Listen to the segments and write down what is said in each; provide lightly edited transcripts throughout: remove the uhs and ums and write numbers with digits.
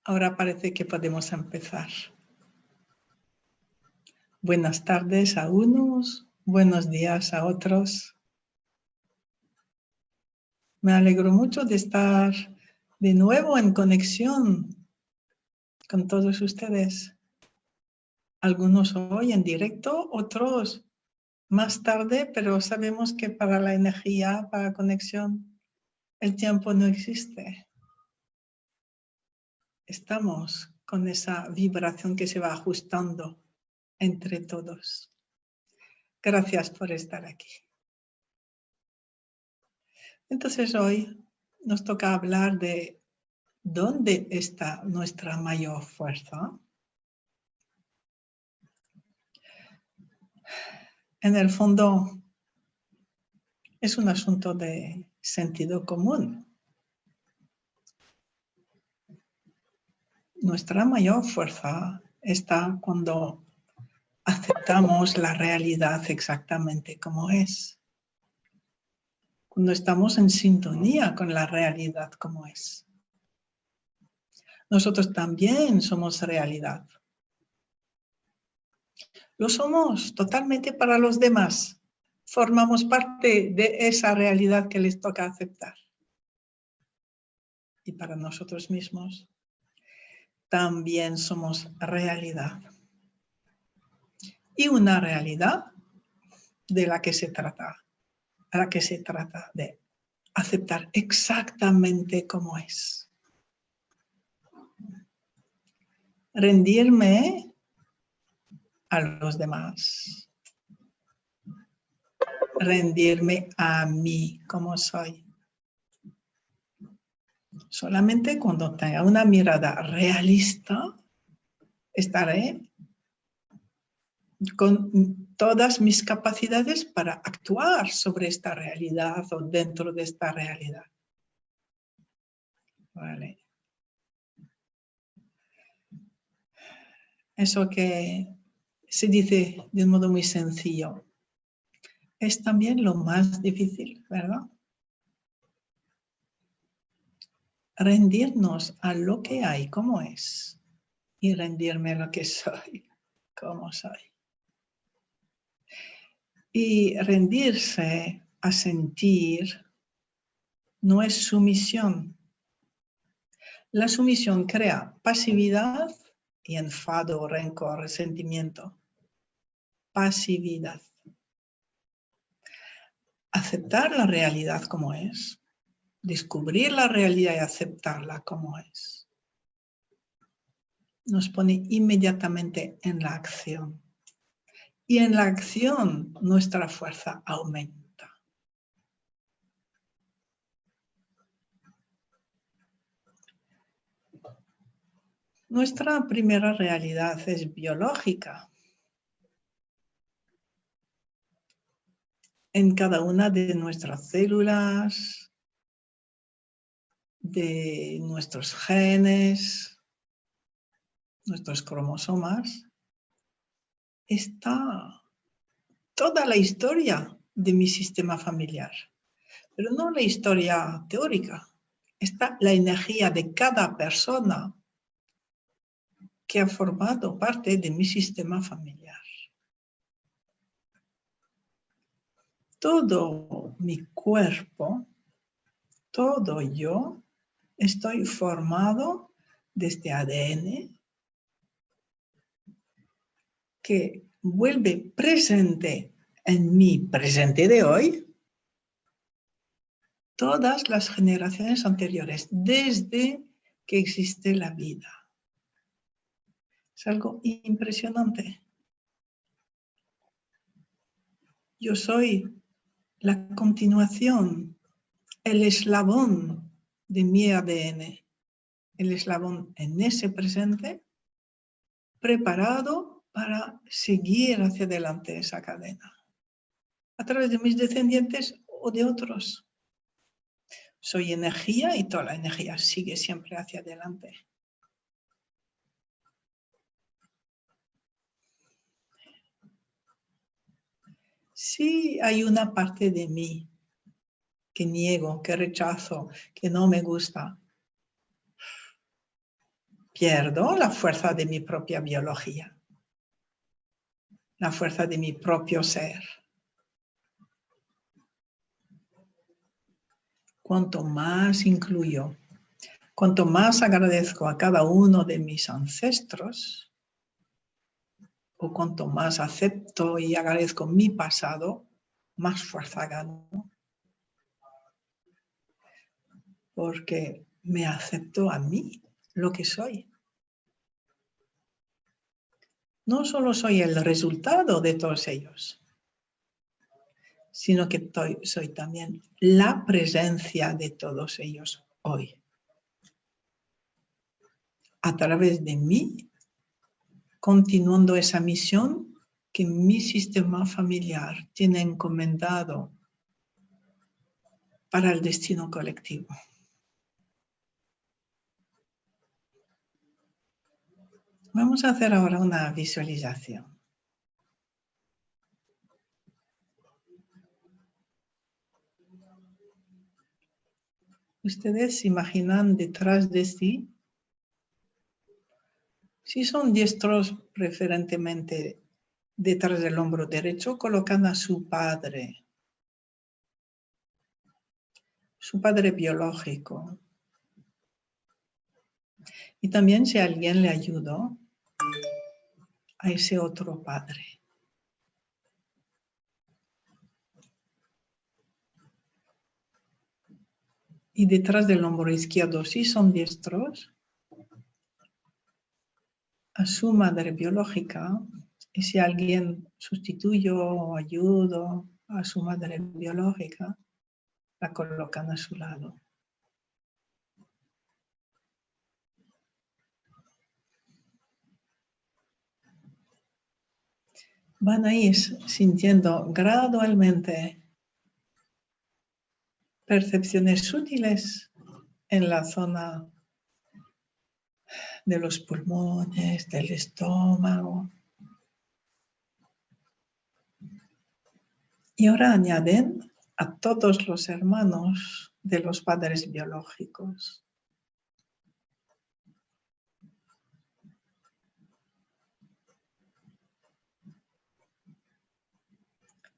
Ahora parece que podemos empezar. Buenas tardes a unos, buenos días a otros. Me alegro mucho de estar de nuevo en conexión con todos ustedes. Algunos hoy en directo, otros más tarde, pero sabemos que para la energía, para la conexión, el tiempo no existe. Estamos con esa vibración que se va ajustando entre todos. Gracias por estar aquí. Entonces hoy nos toca hablar de dónde está nuestra mayor fuerza. En el fondo es un asunto de sentido común. Nuestra mayor fuerza está cuando aceptamos la realidad exactamente como es. Cuando estamos en sintonía con la realidad como es. Nosotros también somos realidad. Lo somos totalmente para los demás. Formamos parte de esa realidad que les toca aceptar. Y para nosotros mismos también somos realidad. Y una realidad de la que se trata, de aceptar exactamente como es. Rendirme a los demás. Rendirme a mí como soy. Solamente cuando tenga una mirada realista, estaré con todas mis capacidades para actuar sobre esta realidad o dentro de esta realidad. Vale. Eso que se dice de un modo muy sencillo es también lo más difícil, ¿verdad? Rendirnos a lo que hay, como es, y rendirme a lo que soy, como soy. Y rendirse a sentir no es sumisión. La sumisión crea pasividad y enfado, rencor, resentimiento. Pasividad. Aceptar la realidad como es. Descubrir la realidad y aceptarla como es. Nos pone inmediatamente en la acción. Y en la acción nuestra fuerza aumenta. Nuestra primera realidad es biológica. En cada una de nuestras células, de nuestros genes, nuestros cromosomas, está toda la historia de mi sistema familiar. Pero no la historia teórica, está la energía de cada persona que ha formado parte de mi sistema familiar. Todo mi cuerpo, todo yo, estoy formado de este ADN que vuelve presente en mi presente de hoy todas las generaciones anteriores, desde que existe la vida. Es algo impresionante. Yo soy la continuación, el eslabón de mi ADN, el eslabón en ese presente, preparado para seguir hacia adelante esa cadena, a través de mis descendientes o de otros. Soy energía y toda la energía sigue siempre hacia adelante. Si hay una parte de mí que niego, que rechazo, que no me gusta, pierdo la fuerza de mi propia biología, la fuerza de mi propio ser. Cuanto más incluyo, cuanto más agradezco a cada uno de mis ancestros, o cuanto más acepto y agradezco mi pasado, más fuerza gano. Porque me acepto a mí, lo que soy. No solo soy el resultado de todos ellos, sino que soy también la presencia de todos ellos hoy. A través de mí, continuando esa misión que mi sistema familiar tiene encomendado para el destino colectivo. Vamos a hacer ahora una visualización. Ustedes imaginan detrás de sí, si son diestros preferentemente detrás del hombro derecho, colocan a su padre biológico. Y también si alguien le ayudó, a ese otro padre. Y detrás del hombro izquierdo, si son diestros, a su madre biológica. Y si alguien sustituyó o ayudó a su madre biológica, la colocan a su lado. Van a ir sintiendo gradualmente percepciones sutiles en la zona de los pulmones, del estómago. Y ahora añaden a todos los hermanos de los padres biológicos.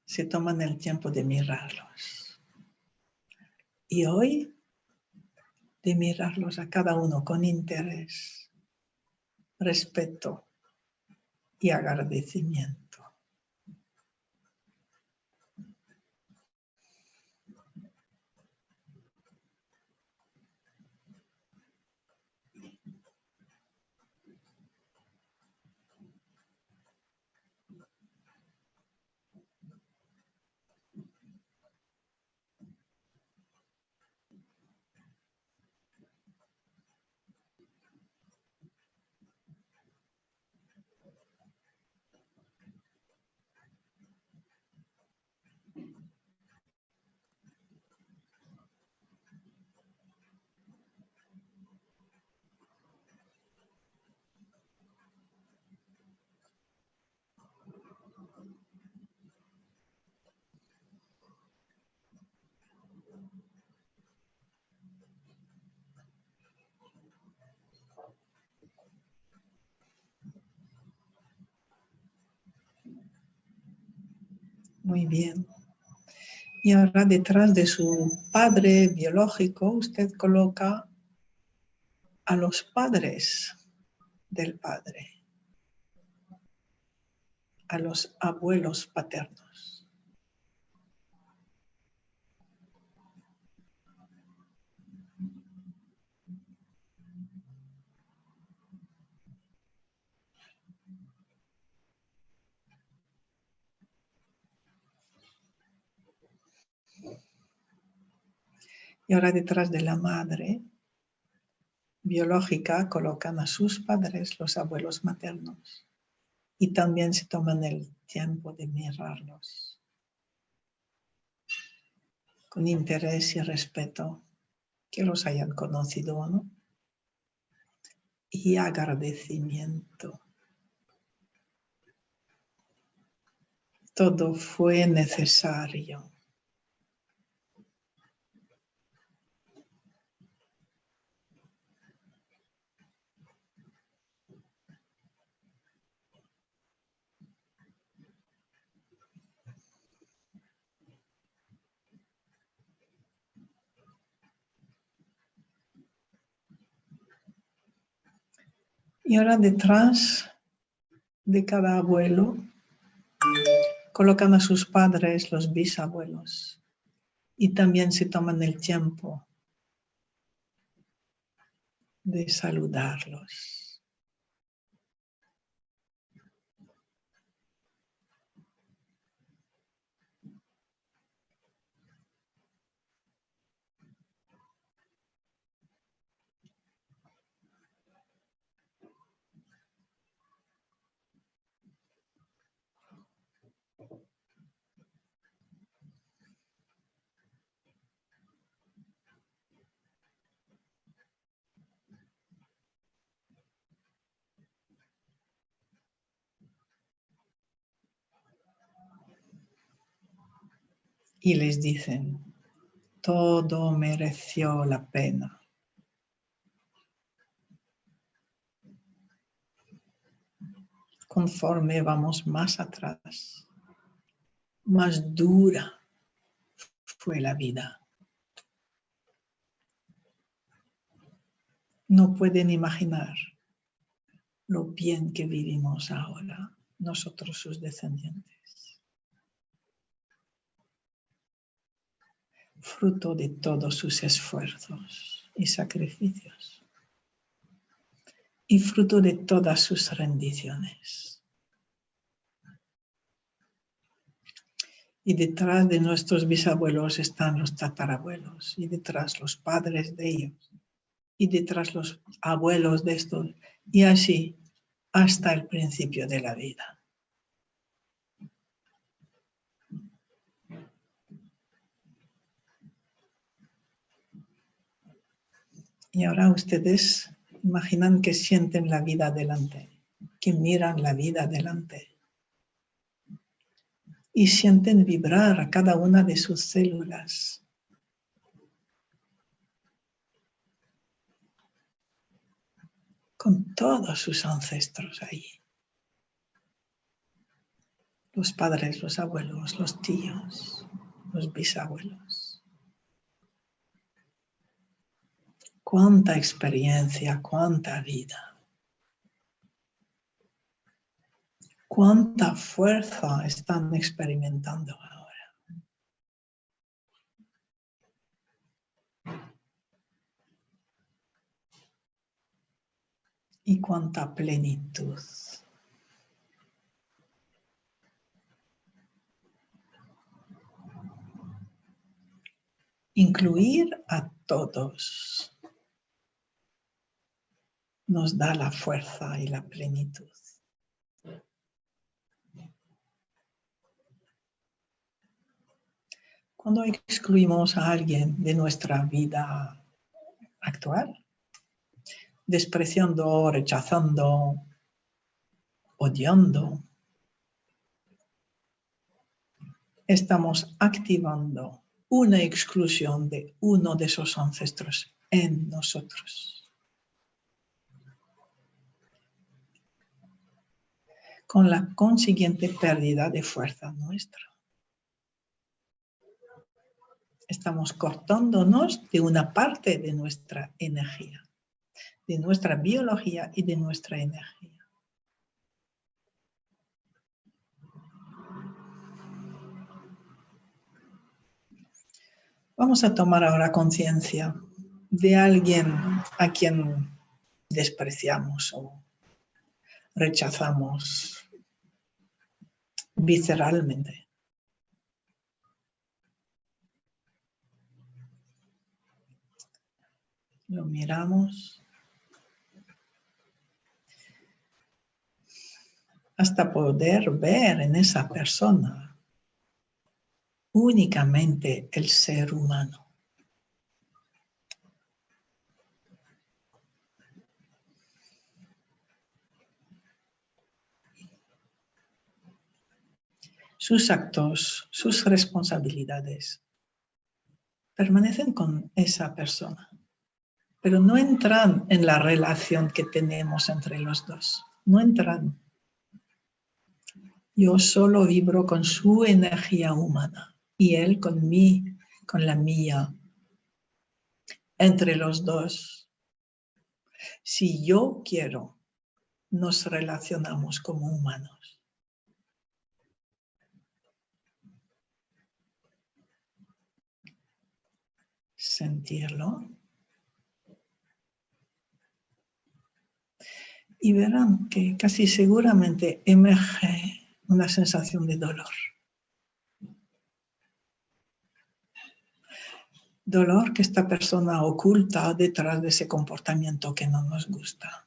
Se toman el tiempo de mirarlos. Y hoy, de mirarlos a cada uno con interés, respeto y agradecimiento. Muy bien. Y ahora detrás de su padre biológico, usted coloca a los padres del padre, a los abuelos paternos. Y ahora detrás de la madre biológica colocan a sus padres, los abuelos maternos. Y también se toman el tiempo de mirarlos con interés y respeto, que los hayan conocido, ¿no? Y agradecimiento. Todo fue necesario. Y ahora detrás de cada abuelo colocan a sus padres, los bisabuelos, y también se toman el tiempo de saludarlos. Y les dicen, todo mereció la pena. Conforme vamos más atrás, más dura fue la vida. No pueden imaginar lo bien que vivimos ahora, nosotros sus descendientes. Fruto de todos sus esfuerzos y sacrificios. Y fruto de todas sus rendiciones. Y detrás de nuestros bisabuelos están los tatarabuelos, y detrás los padres de ellos, y detrás los abuelos de estos, y así hasta el principio de la vida. Y ahora ustedes imaginan que sienten la vida delante, que miran la vida delante. Y sienten vibrar a cada una de sus células. Con todos sus ancestros ahí. Los padres, los abuelos, los tíos, los bisabuelos. Cuánta experiencia, cuánta vida. Cuánta fuerza están experimentando ahora. Y cuánta plenitud. Incluir a todos nos da la fuerza y la plenitud. Cuando excluimos a alguien de nuestra vida actual, despreciando, rechazando, odiando, estamos activando una exclusión de uno de esos ancestros en nosotros. Con la consiguiente pérdida de fuerza nuestra. Estamos cortándonos de una parte de nuestra energía, de nuestra biología y de nuestra energía. Vamos a tomar ahora conciencia de alguien a quien despreciamos o rechazamos visceralmente. Lo miramos hasta poder ver en esa persona únicamente el ser humano. Sus actos, sus responsabilidades permanecen con esa persona, pero no entran en la relación que tenemos entre los dos. No entran. Yo solo vibro con su energía humana y él con la mía. Entre los dos, si yo quiero nos relacionamos como humanos. Sentirlo. Y verán que casi seguramente emerge una sensación de dolor. Dolor que esta persona oculta detrás de ese comportamiento que no nos gusta.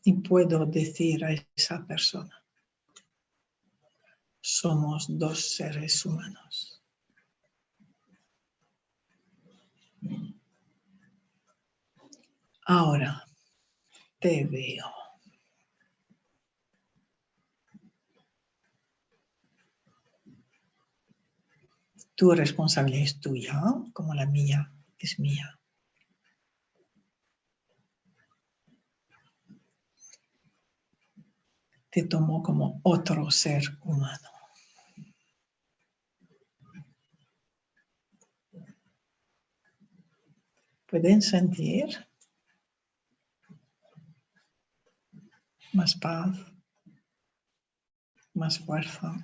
Y puedo decir a esa persona, somos dos seres humanos. Ahora te veo. Tu responsabilidad es tuya, como la mía es mía. Te tomo como otro ser humano. ¿Pueden sentir más paz, más fuerza?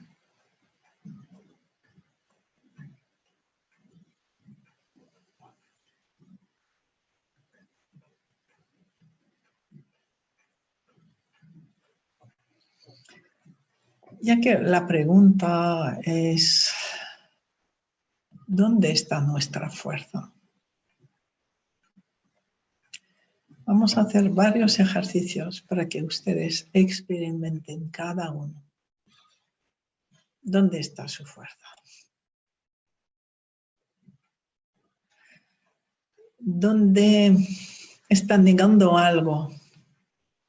Ya que la pregunta es, ¿dónde está nuestra fuerza? Vamos a hacer varios ejercicios para que ustedes experimenten cada uno. ¿Dónde está su fuerza? ¿Dónde están negando algo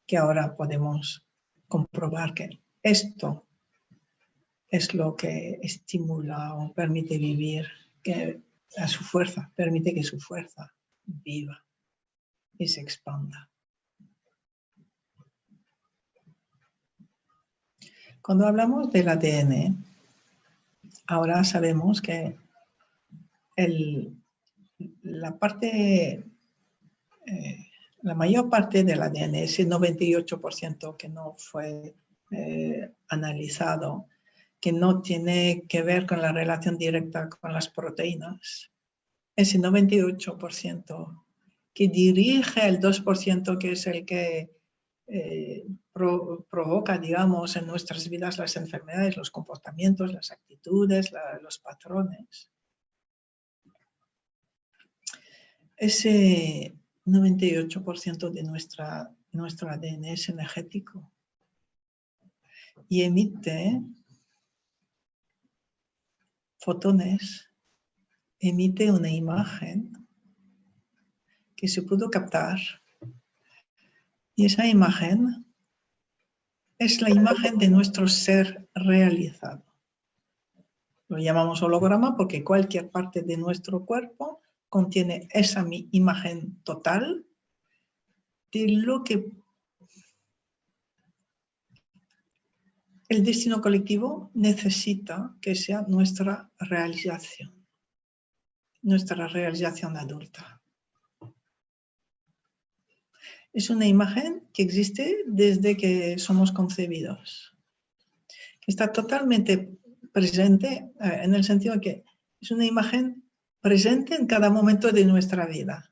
que ahora podemos comprobar que esto es lo que estimula o permite vivir a su fuerza, permite que su fuerza viva y se expanda? Cuando hablamos del ADN, ahora sabemos que la mayor parte del ADN, ese 98% que no fue analizado, que no tiene que ver con la relación directa con las proteínas, ese 98% que dirige el 2% que es el que provoca, digamos, en nuestras vidas las enfermedades, los comportamientos, las actitudes, los patrones. Ese 98% de nuestro ADN es energético y emite fotones, emite una imagen que se pudo captar. Y esa imagen es la imagen de nuestro ser realizado. Lo llamamos holograma porque cualquier parte de nuestro cuerpo contiene esa imagen total de lo que el destino colectivo necesita que sea nuestra realización adulta. Es una imagen que existe desde que somos concebidos, que está totalmente presente en el sentido de que es una imagen presente en cada momento de nuestra vida.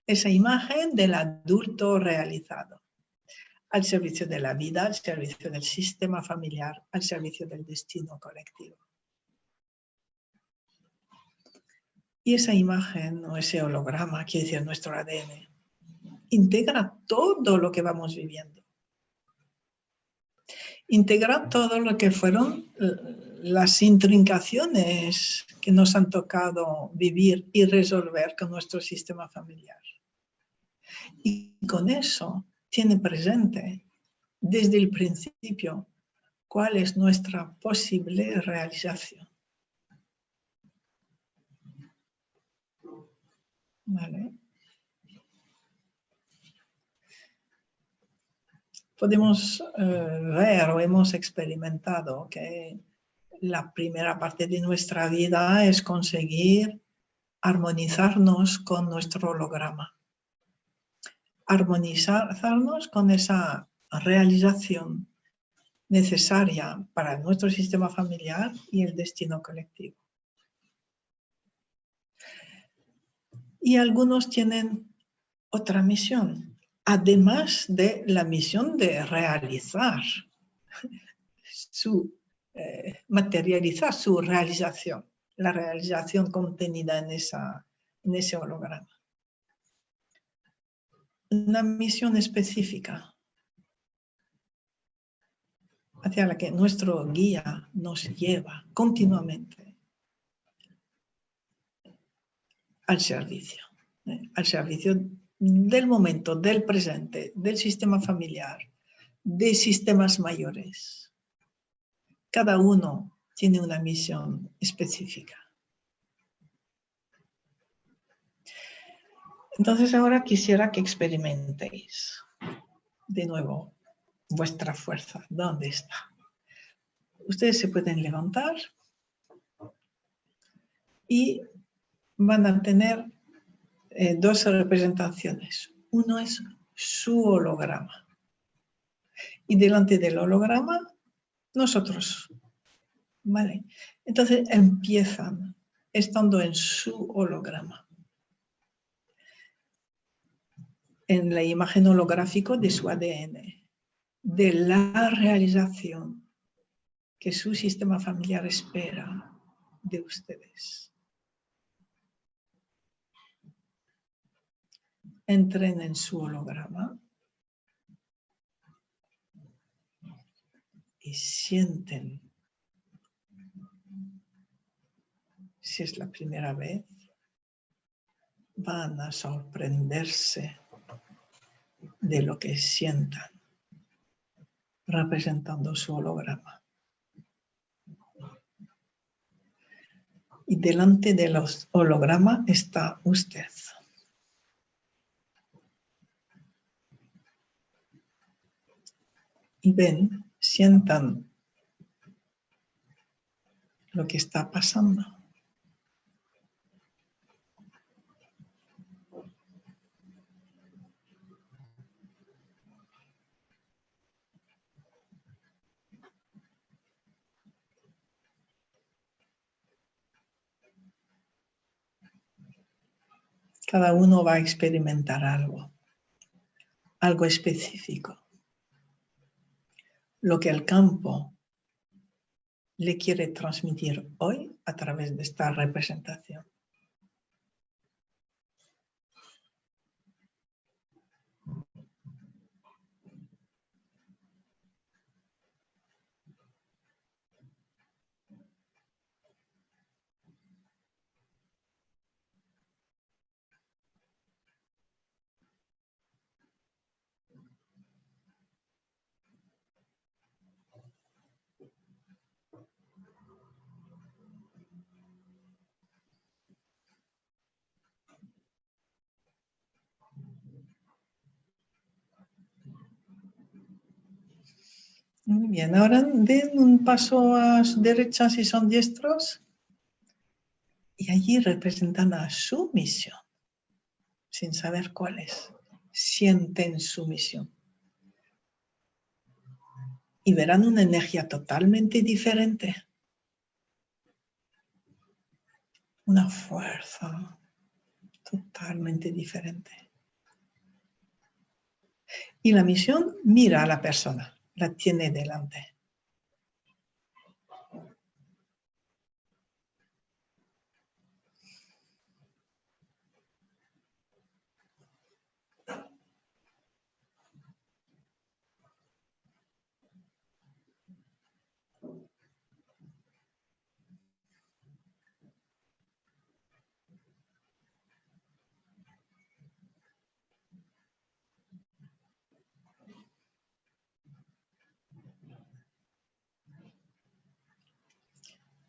Esa imagen del adulto realizado, al servicio de la vida, al servicio del sistema familiar, al servicio del destino colectivo. Y esa imagen o ese holograma, quiere decir nuestro ADN, integra todo lo que vamos viviendo. Integra todo lo que fueron las intrincaciones que nos han tocado vivir y resolver con nuestro sistema familiar. Y con eso tiene presente desde el principio cuál es nuestra posible realización. ¿Vale? Podemos ver o hemos experimentado que la primera parte de nuestra vida es conseguir armonizarnos con nuestro holograma. Armonizarnos con esa realización necesaria para nuestro sistema familiar y el destino colectivo. Y algunos tienen otra misión, además de la misión de realizar materializar su realización, la realización contenida en ese holograma. Una misión específica hacia la que nuestro guía nos lleva continuamente al servicio del momento, del presente, del sistema familiar, de sistemas mayores. Cada uno tiene una misión específica. Entonces ahora quisiera que experimentéis de nuevo vuestra fuerza. ¿Dónde está? Ustedes se pueden levantar y van a tener dos representaciones. Uno es su holograma. Y delante del holograma, nosotros. ¿Vale? Entonces empiezan estando en su holograma. En la imagen holográfica de su ADN, de la realización que su sistema familiar espera de ustedes. Entren en su holograma y sienten, si es la primera vez, van a sorprenderse de lo que sientan representando su holograma. Y delante del holograma está usted. Y ven, sientan lo que está pasando. Cada uno va a experimentar algo específico. Lo que el campo le quiere transmitir hoy a través de esta representación. Muy bien, ahora den un paso a su derecha si son diestros y allí representan a su misión, sin saber cuál es. Sienten su misión. Y verán una energía totalmente diferente. Una fuerza totalmente diferente. Y la misión mira a la persona, la tiene delante.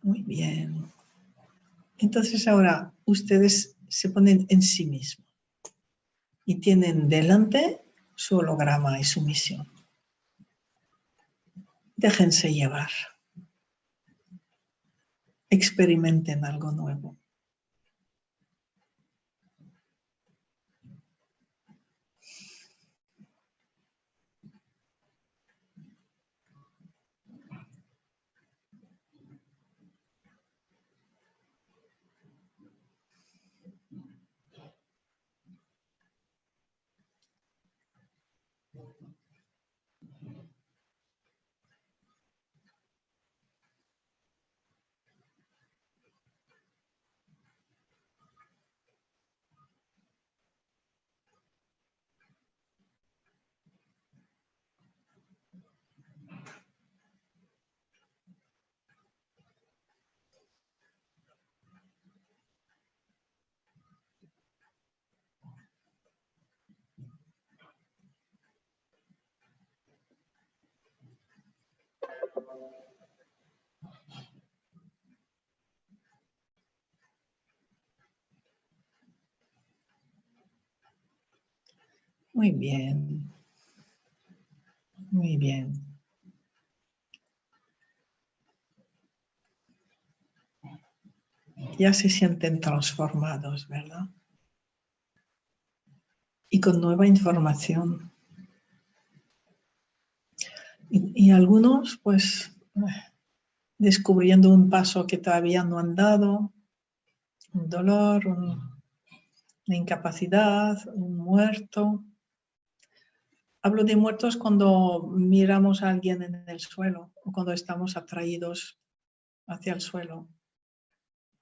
Muy bien. Entonces ahora ustedes se ponen en sí mismos y tienen delante su holograma y su misión. Déjense llevar. Experimenten algo nuevo. Muy bien. Muy bien. Ya se sienten transformados, ¿verdad? Y con nueva información. Y algunos, pues, descubriendo un paso que todavía no han dado, un dolor, una incapacidad, un muerto. Hablo de muertos cuando miramos a alguien en el suelo o cuando estamos atraídos hacia el suelo.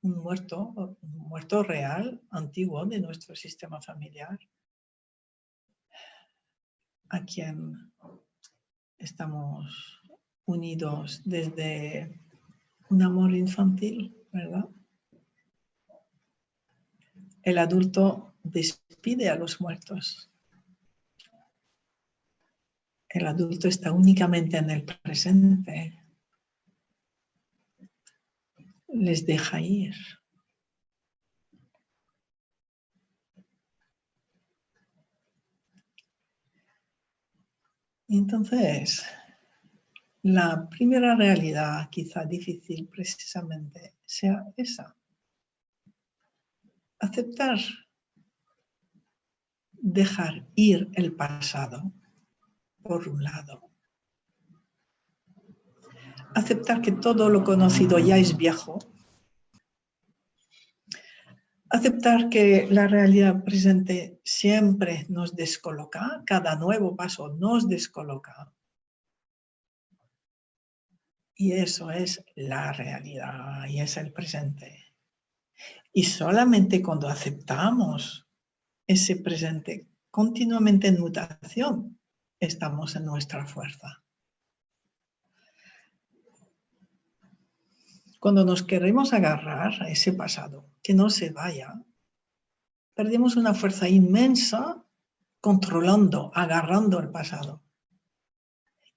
Un muerto real, antiguo de nuestro sistema familiar, a quien estamos unidos desde un amor infantil, ¿verdad? El adulto despide a los muertos. El adulto está únicamente en el presente. Les deja ir. Entonces, la primera realidad, quizá difícil precisamente, sea esa. Aceptar, dejar ir el pasado, por un lado. Aceptar que todo lo conocido ya es viejo. Aceptar que la realidad presente siempre nos descoloca, cada nuevo paso nos descoloca. Y eso es la realidad y es el presente. Y solamente cuando aceptamos ese presente continuamente en mutación, estamos en nuestra fuerza. Cuando nos queremos agarrar a ese pasado, que no se vaya, perdemos una fuerza inmensa controlando, agarrando el pasado.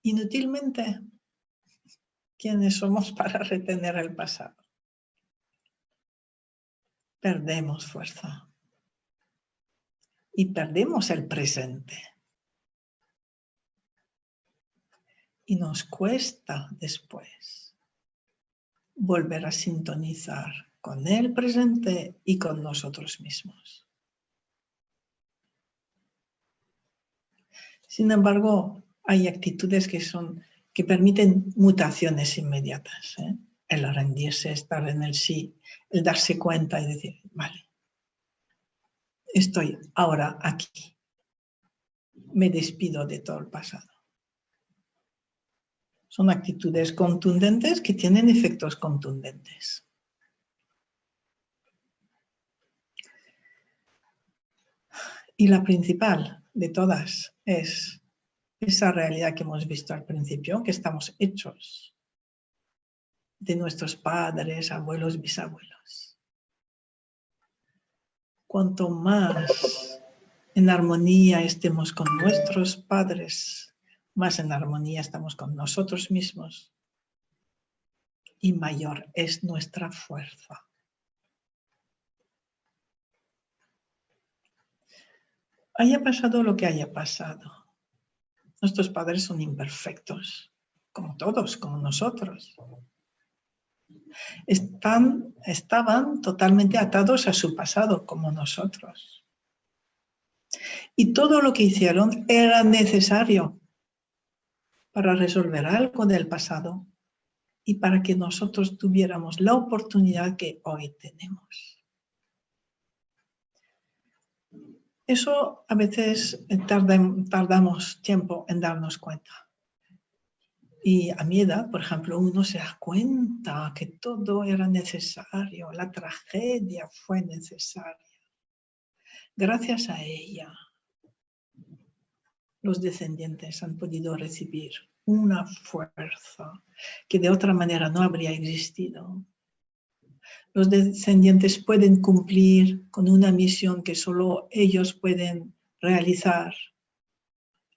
Inútilmente, ¿quiénes somos para retener el pasado? Perdemos fuerza. Y perdemos el presente. Y nos cuesta después volver a sintonizar con el presente y con nosotros mismos. Sin embargo, hay actitudes que permiten mutaciones inmediatas. El rendirse, estar en el sí, el darse cuenta y decir, vale, estoy ahora aquí. Me despido de todo el pasado. Son actitudes contundentes que tienen efectos contundentes. Y la principal de todas es esa realidad que hemos visto al principio, que estamos hechos de nuestros padres, abuelos, bisabuelos. Cuanto más en armonía estemos con nuestros padres, más en armonía estamos con nosotros mismos y mayor es nuestra fuerza. Haya pasado lo que haya pasado. Nuestros padres son imperfectos, como todos, como nosotros. Estaban totalmente atados a su pasado, como nosotros. Y todo lo que hicieron era necesario para resolver algo del pasado y para que nosotros tuviéramos la oportunidad que hoy tenemos. Eso a veces tardamos tiempo en darnos cuenta. Y a mi edad, por ejemplo, uno se da cuenta que todo era necesario, la tragedia fue necesaria. Gracias a ella, los descendientes han podido recibir una fuerza que de otra manera no habría existido. Los descendientes pueden cumplir con una misión que solo ellos pueden realizar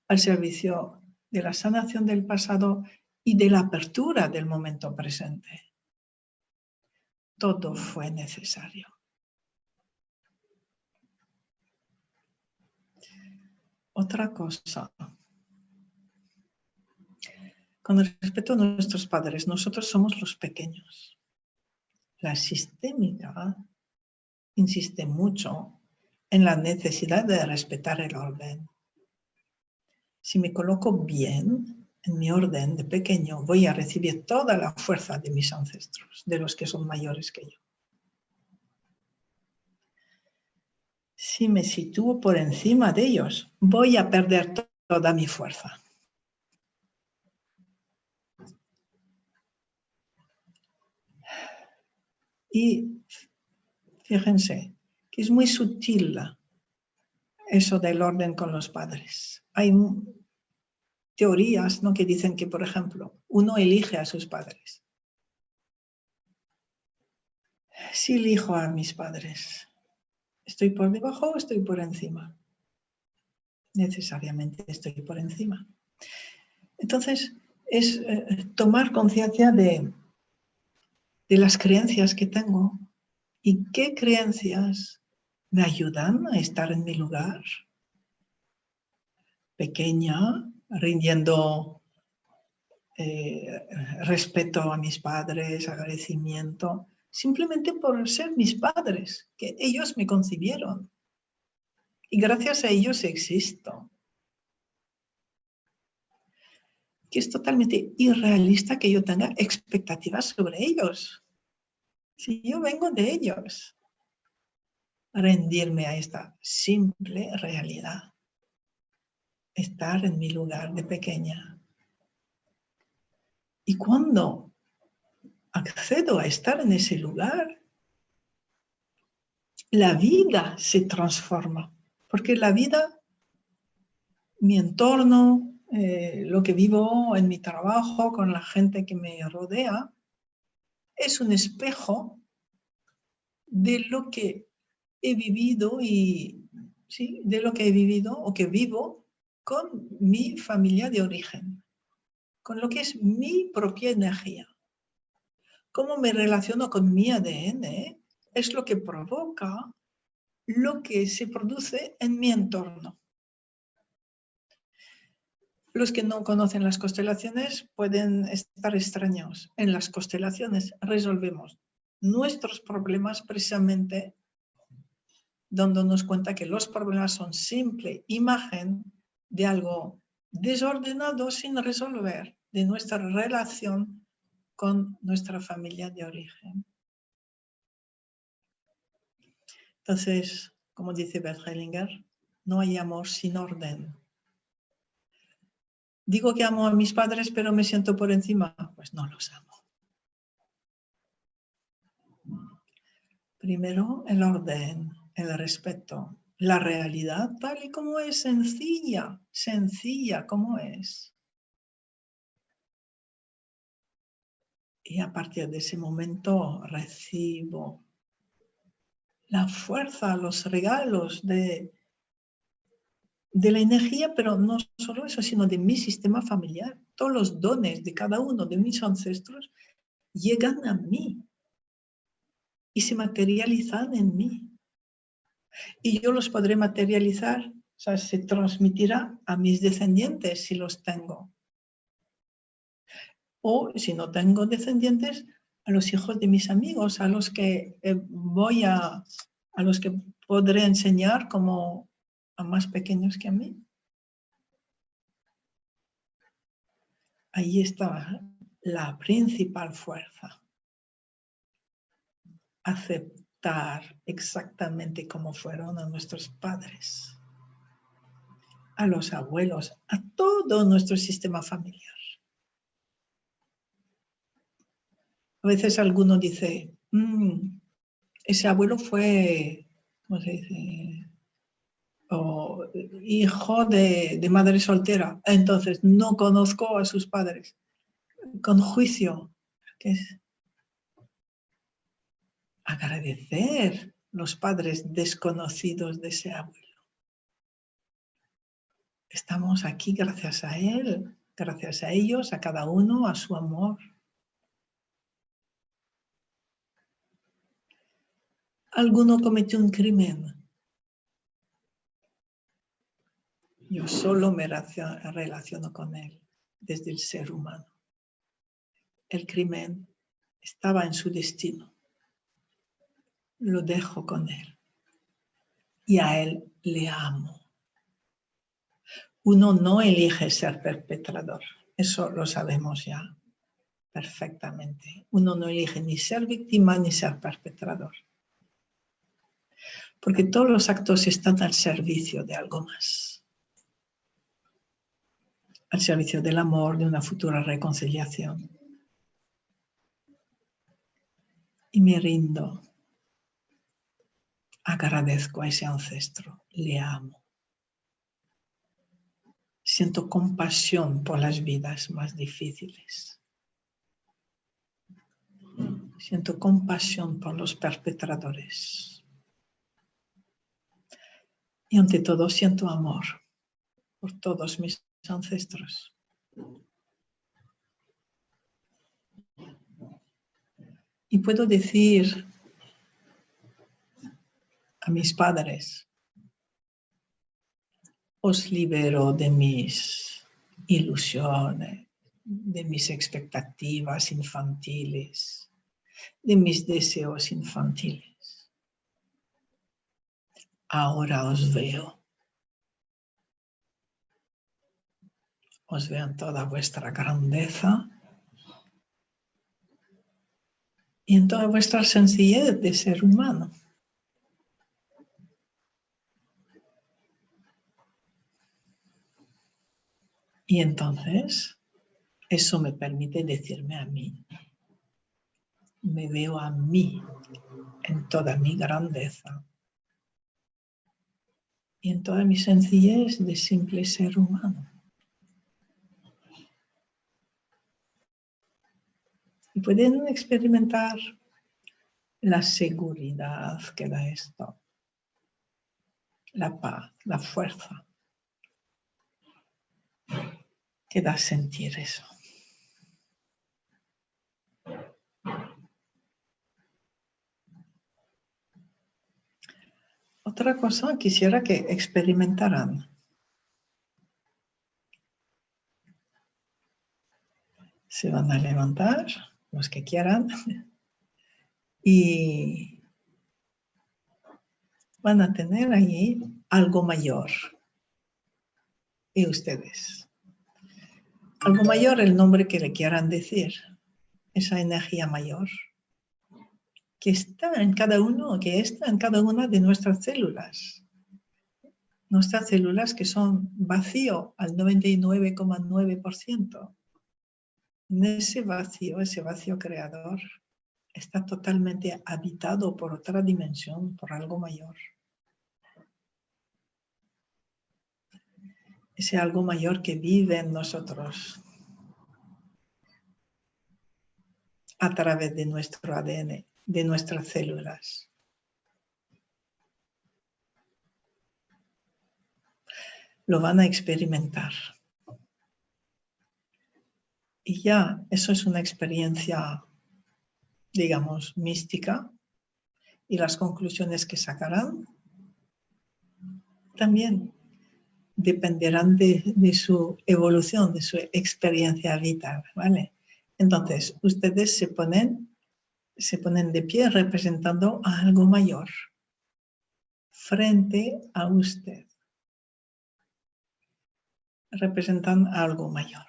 al servicio de la sanación del pasado y de la apertura del momento presente. Todo fue necesario. Otra cosa. Con respecto a nuestros padres, nosotros somos los pequeños. La sistémica insiste mucho en la necesidad de respetar el orden. Si me coloco bien en mi orden de pequeño, voy a recibir toda la fuerza de mis ancestros, de los que son mayores que yo. Si me sitúo por encima de ellos, voy a perder toda mi fuerza. Y fíjense que es muy sutil eso del orden con los padres. Hay teorías, ¿no?, que dicen que, por ejemplo, uno elige a sus padres. Si elijo a mis padres, ¿estoy por debajo o estoy por encima? Necesariamente estoy por encima. Entonces, es tomar conciencia de las creencias que tengo y qué creencias me ayudan a estar en mi lugar, pequeña, rindiendo respeto a mis padres, agradecimiento, simplemente por ser mis padres, que ellos me concibieron. Y gracias a ellos existo. Que es totalmente irrealista que yo tenga expectativas sobre ellos. Si yo vengo de ellos, rendirme a esta simple realidad. Estar en mi lugar de pequeña. Y cuando accedo a estar en ese lugar, la vida se transforma. Porque la vida, mi entorno, lo que vivo en mi trabajo, con la gente que me rodea, es un espejo de lo que he vivido ¿sí?, de lo que he vivido o que vivo con mi familia de origen, con lo que es mi propia energía. Cómo me relaciono con mi ADN es lo que provoca lo que se produce en mi entorno. Los que no conocen las constelaciones pueden estar extrañados. En las constelaciones resolvemos nuestros problemas precisamente dándonos cuenta que los problemas son simple imagen de algo desordenado sin resolver, de nuestra relación con nuestra familia de origen. Entonces, como dice Bert Hellinger, no hay amor sin orden. Digo que amo a mis padres, pero me siento por encima. Pues no los amo. Primero, el orden, el respeto, la realidad tal y como es, sencilla como es. Y a partir de ese momento recibo la fuerza, los regalos de la energía, pero no solo eso, sino de mi sistema familiar. Todos los dones de cada uno de mis ancestros llegan a mí y se materializan en mí. Y yo los podré materializar, o sea, se transmitirá a mis descendientes si los tengo. O si no tengo descendientes, a los hijos de mis amigos, a los que a los que podré enseñar como a más pequeños que a mí. Ahí está la principal fuerza. Aceptar exactamente como fueron a nuestros padres, a los abuelos, a todo nuestro sistema familiar. A veces alguno dice, ese abuelo fue, ¿cómo se dice? Hijo de madre soltera, entonces no conozco a sus padres. Con juicio, que es agradecer los padres desconocidos de ese abuelo. Estamos aquí gracias a él, Gracias a ellos, a cada uno, a su amor. Alguno cometió un crimen. Yo solo me relaciono con él desde el ser humano. El crimen estaba en su destino. Lo dejo con él. Y a él le amo. Uno no elige ser perpetrador. Eso lo sabemos ya perfectamente. Uno no elige ni ser víctima ni ser perpetrador. Porque todos los actos están al servicio de algo más. Al servicio del amor, de una futura reconciliación. Y me rindo. Agradezco a ese ancestro. Le amo. Siento compasión por las vidas más difíciles. Siento compasión por los perpetradores. Y ante todo siento amor por todos mis ancestros. Y puedo decir a mis padres, os libero de mis ilusiones, de mis expectativas infantiles, de mis deseos infantiles. Ahora os veo. Os veo en toda vuestra grandeza y en toda vuestra sencillez de ser humano. Y entonces, eso me permite decirme a mí. Me veo a mí en toda mi grandeza y en toda mi sencillez de simple ser humano. Y pueden experimentar la seguridad que da esto, la paz, la fuerza que da sentir eso. Otra cosa quisiera que experimentaran. Se van a levantar, los que quieran, y van a tener allí algo mayor. Y ustedes. Algo mayor, el nombre que le quieran decir. Esa energía mayor que está en cada uno, que está en cada una de nuestras células. Nuestras células que son vacío al 99,9%. En ese vacío creador, está totalmente habitado por otra dimensión, por algo mayor. Ese algo mayor que vive en nosotros a través de nuestro ADN, de nuestras células. Lo van a experimentar. Y ya, eso es una experiencia, digamos, mística. Y las conclusiones que sacarán también dependerán de su evolución, de su experiencia vital, ¿vale? Entonces, ustedes se ponen de pie representando a algo mayor frente a usted. Representan a algo mayor.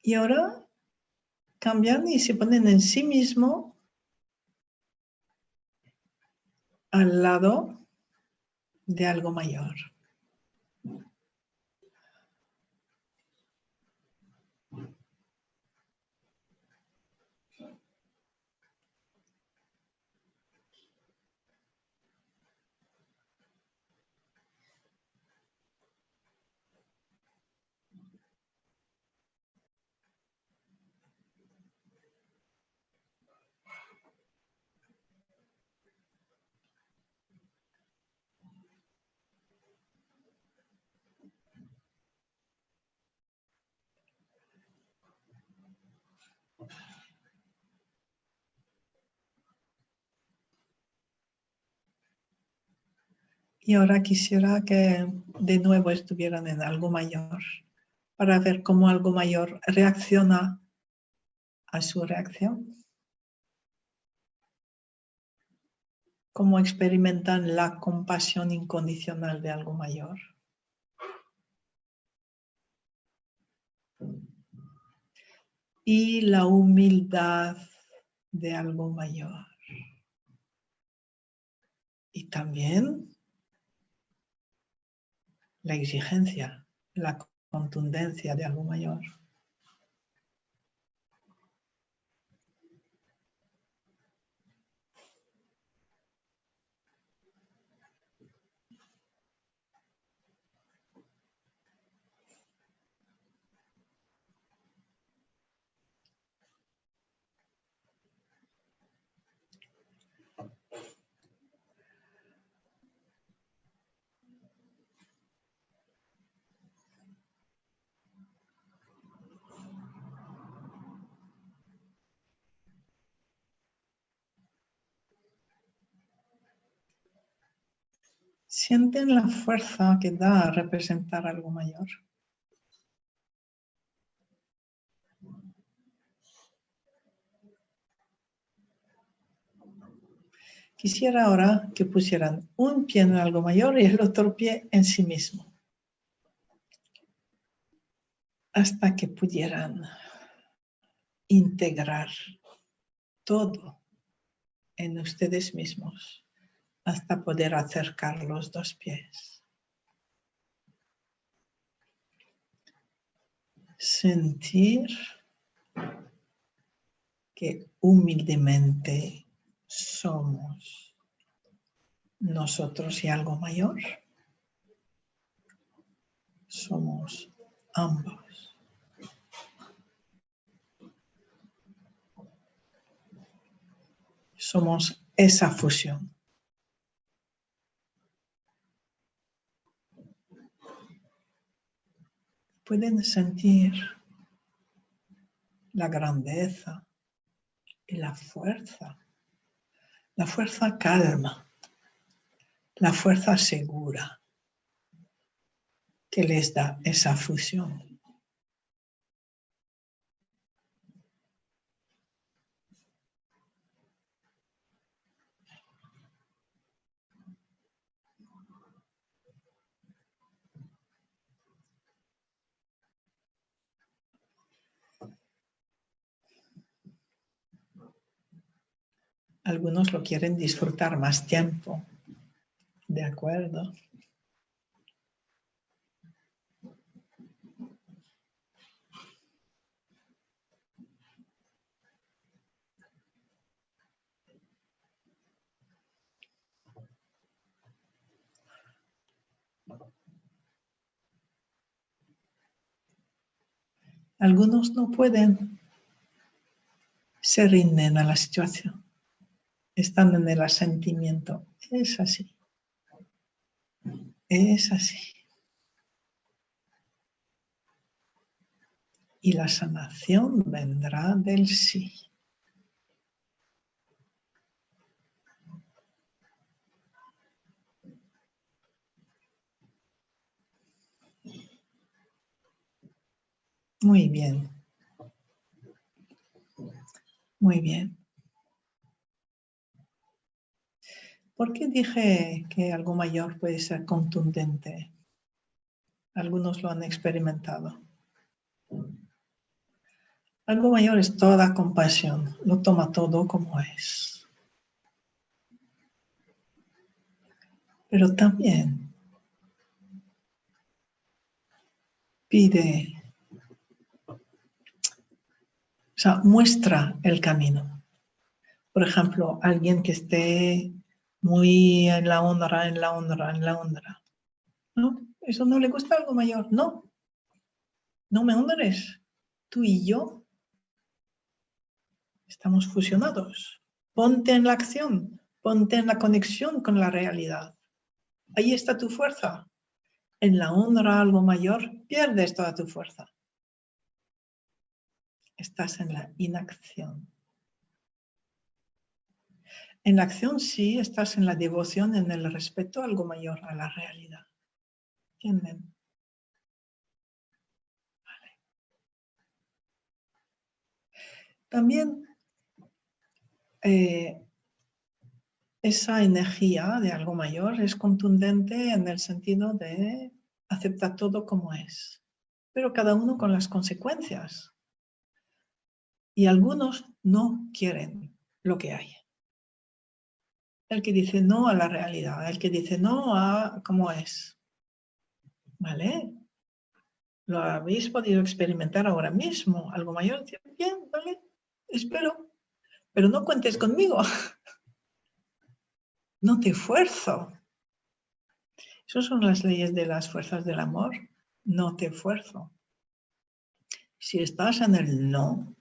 Y ahora cambian y se ponen en sí mismo al lado de algo mayor. Y ahora quisiera que de nuevo estuvieran en algo mayor, para ver cómo algo mayor reacciona a su reacción. Cómo experimentan la compasión incondicional de algo mayor. Y la humildad de algo mayor. Y también la exigencia, la contundencia de algo mayor. Sienten la fuerza que da a representar algo mayor. Quisiera ahora que pusieran un pie en algo mayor y el otro pie en sí mismo. Hasta que pudieran integrar todo en ustedes mismos, hasta poder acercar los dos pies. Sentir que humildemente somos nosotros y algo mayor. Somos ambos. Somos esa fusión. Pueden sentir la grandeza y la fuerza calma, la fuerza segura que les da esa fusión. Algunos lo quieren disfrutar más tiempo, ¿de acuerdo? Algunos no pueden, se rinden a la situación, están en el asentimiento. Es así. Es así. Y la sanación vendrá del sí. Muy bien. Muy bien. ¿Por qué dije que algo mayor puede ser contundente? Algunos lo han experimentado. Algo mayor es toda compasión, lo toma todo como es. Pero también pide, o sea, muestra el camino. Por ejemplo, alguien que esté muy en la honra. ¿No? ¿Eso no le gusta algo mayor? No. No me honres. Tú y yo estamos fusionados. Ponte en la acción. Ponte en la conexión con la realidad. Ahí está tu fuerza. En la honra a algo mayor, pierdes toda tu fuerza. Estás en la inacción. En la acción sí, estás en la devoción, en el respeto a algo mayor, a la realidad. ¿Entienden? Vale. También esa energía de algo mayor es contundente en el sentido de aceptar todo como es, pero cada uno con las consecuencias. Y algunos no quieren lo que hay. El que dice no a la realidad, el que dice no a cómo es. ¿Vale? Lo habéis podido experimentar ahora mismo. Algo mayor, bien, vale, espero, pero no cuentes conmigo. No te esfuerzo. Esas son las leyes de las fuerzas del amor. No te esfuerzo. Si estás en el no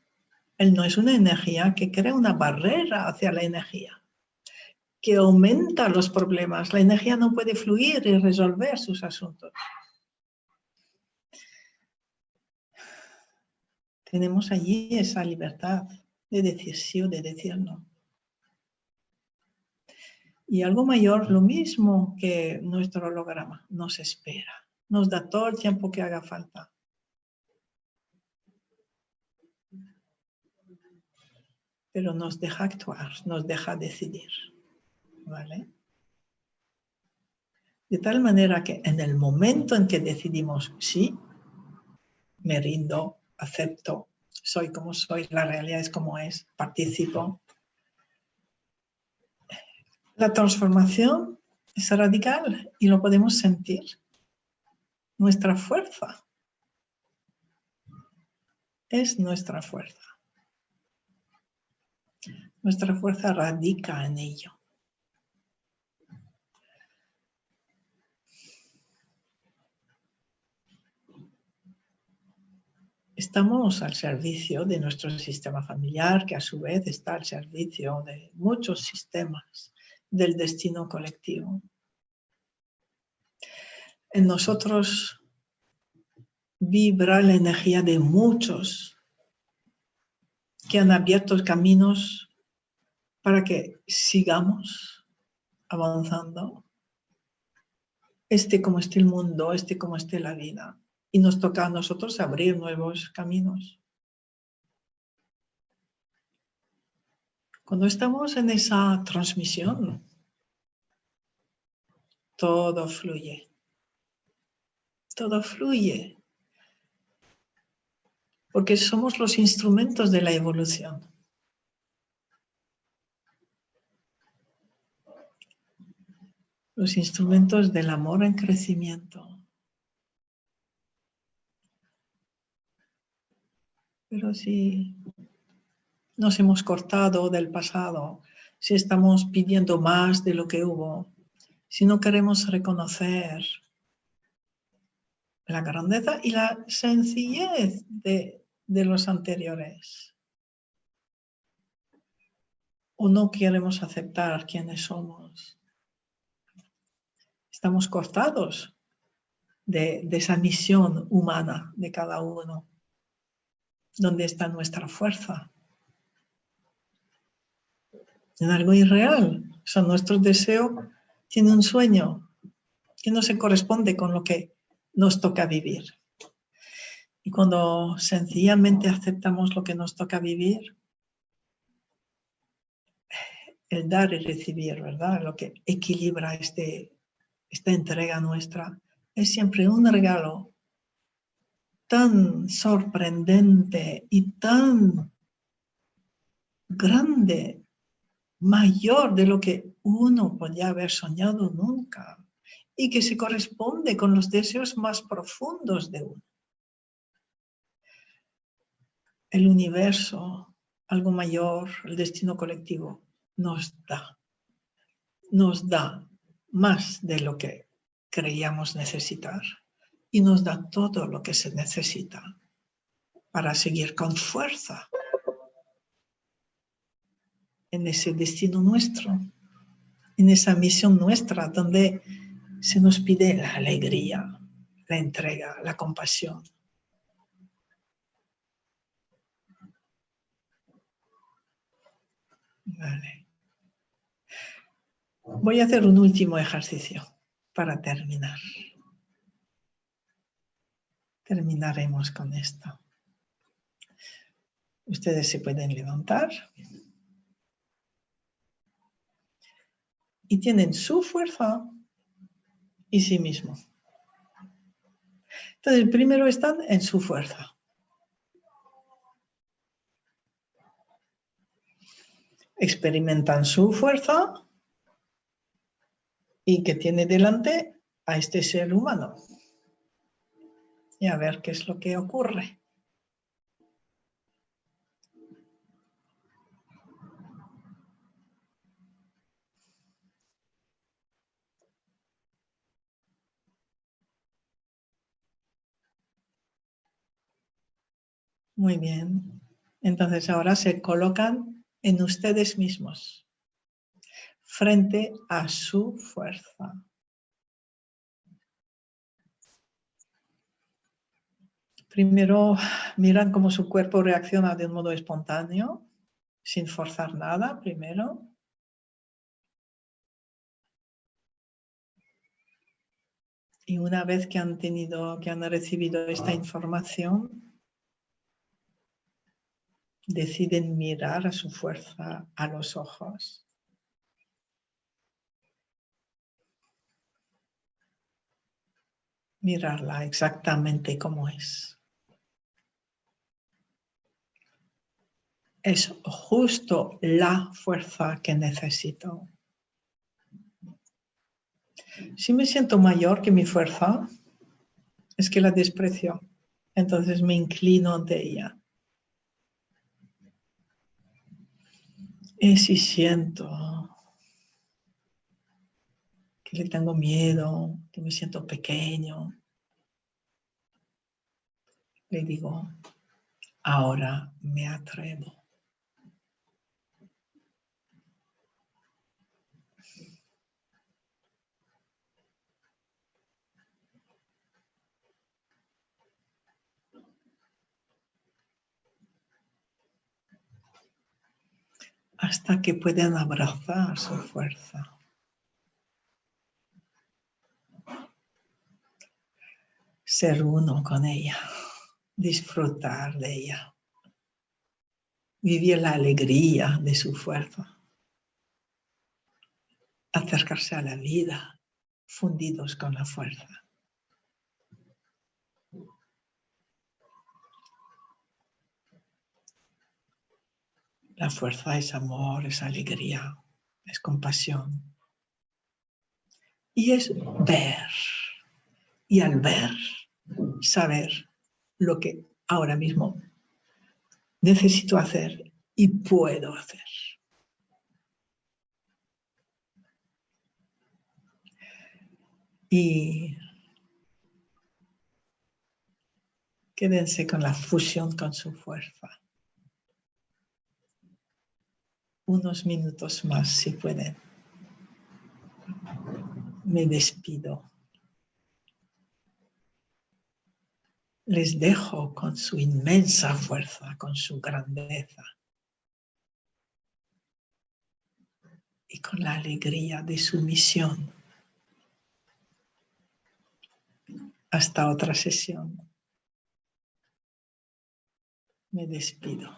es una energía que crea una barrera hacia la energía, que aumenta los problemas. La energía no puede fluir y resolver sus asuntos. Tenemos allí esa libertad de decir sí o de decir no. Y algo mayor, lo mismo que nuestro holograma, nos espera. Nos da todo el tiempo que haga falta. Pero nos deja actuar, nos deja decidir. ¿Vale? De tal manera que en el momento en que decidimos sí, me rindo, acepto, soy como soy, la realidad es como es, participo. La transformación es radical y lo podemos sentir. Nuestra fuerza es nuestra fuerza. Nuestra fuerza radica en ello. Estamos al servicio de nuestro sistema familiar, que a su vez está al servicio de muchos sistemas del destino colectivo. En nosotros vibra la energía de muchos que han abierto caminos para que sigamos avanzando, esté como esté el mundo, esté como esté la vida. Y nos toca a nosotros abrir nuevos caminos. Cuando estamos en esa transmisión, todo fluye. Todo fluye. Porque somos los instrumentos de la evolución. Los instrumentos del amor en crecimiento. Pero si nos hemos cortado del pasado, si estamos pidiendo más de lo que hubo, si no queremos reconocer la grandeza y la sencillez de los anteriores, o no queremos aceptar quiénes somos, estamos cortados de esa misión humana de cada uno. ¿Dónde está nuestra fuerza? En algo irreal. O sea, nuestro deseo tiene un sueño que no se corresponde con lo que nos toca vivir. Y cuando sencillamente aceptamos lo que nos toca vivir, el dar y recibir, ¿verdad? Lo que equilibra esta entrega nuestra, es siempre un regalo tan sorprendente y tan grande, mayor de lo que uno podía haber soñado nunca, y que se corresponde con los deseos más profundos de uno. El universo, algo mayor, el destino colectivo, nos da más de lo que creíamos necesitar y nos da todo lo que se necesita para seguir con fuerza en ese destino nuestro, en esa misión nuestra donde se nos pide la alegría, la entrega, la compasión. Vale. Voy a hacer un último ejercicio para terminar. Terminaremos con esto. Ustedes se pueden levantar y tienen su fuerza y sí mismo. Entonces, primero están en su fuerza. Experimentan su fuerza y que tiene delante a este ser humano. Y a ver qué es lo que ocurre. Muy bien. Entonces ahora se colocan en ustedes mismos, frente a su fuerza. Primero miran cómo su cuerpo reacciona de un modo espontáneo, sin forzar nada, primero. Y una vez que han recibido esta información, deciden mirar a su fuerza a los ojos. Mirarla exactamente como es. Es justo la fuerza que necesito. Si me siento mayor que mi fuerza, es que la desprecio. Entonces me inclino ante ella. Y si siento que le tengo miedo, que me siento pequeño, le digo, ahora me atrevo. Hasta que puedan abrazar su fuerza. Ser uno con ella, disfrutar de ella, vivir la alegría de su fuerza, acercarse a la vida fundidos con la fuerza. La fuerza es amor, es alegría, es compasión. Y es ver. Y al ver, saber lo que ahora mismo necesito hacer y puedo hacer. Y quédense con la fusión con su fuerza. Unos minutos más si pueden. Me despido. Les dejo con su inmensa fuerza, con su grandeza y con la alegría de su misión. Hasta otra sesión. Me despido.